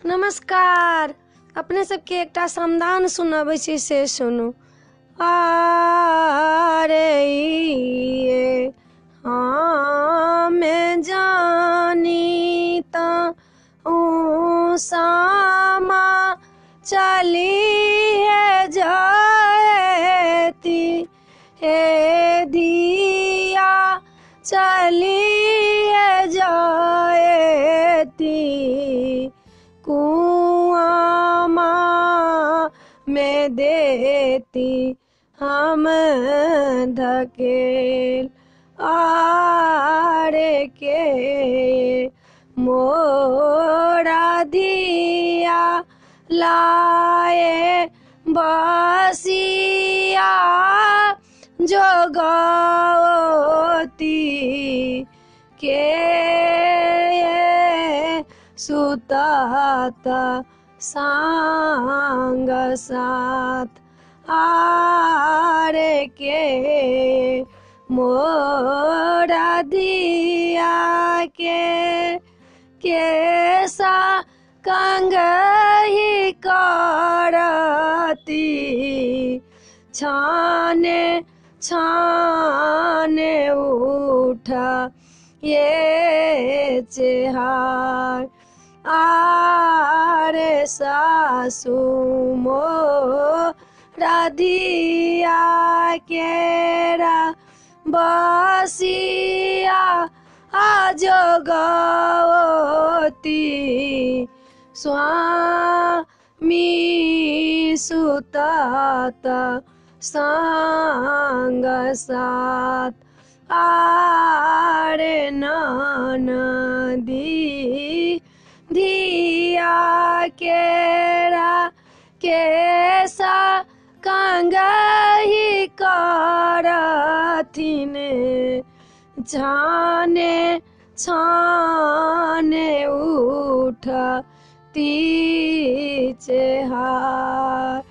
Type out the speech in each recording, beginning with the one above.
नमस्कार। अपने सबके एकटा समदान सुनाबै छी से सुनू। आरे ये हमें जानी ता सामा चली है जाती हे दिया चली है जाती कुआं में देती हम धकेल आरे के मोरा दिया लाए बसिया जो गाती के सुताता संग साथ आरे के मोरा दिया कैसा कंगही करती छाने छाने उठा ये चेहार आरे सासू मोरा दिया केरा बसिया आजो गवती स्वामी सुताता संग साथ आरे ननदी दिया केरा कैसा कंगही करथिन छाने छाने उठती चेहार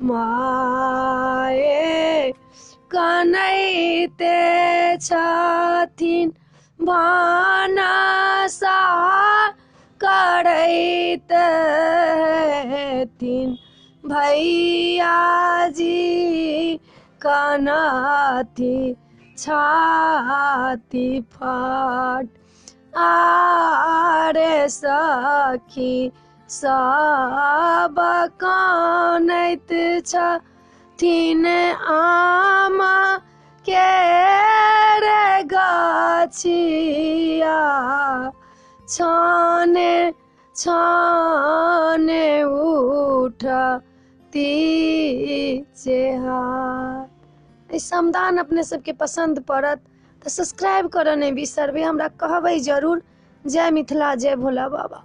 माए कनैते छथिन भानसा करैत हेथिन भैया जी कनाथी छाती फाट आरे सखी सब कानैत छथिन आमा के रे गाछिया छाने छाने उठती चेहार। समदान अपने सबके पसंद पड़त तो सब्सक्राइब करऽ नहीं बिसरबे, हमरा कहबै जरूर। जय मिथिला, जय भोला बाबा।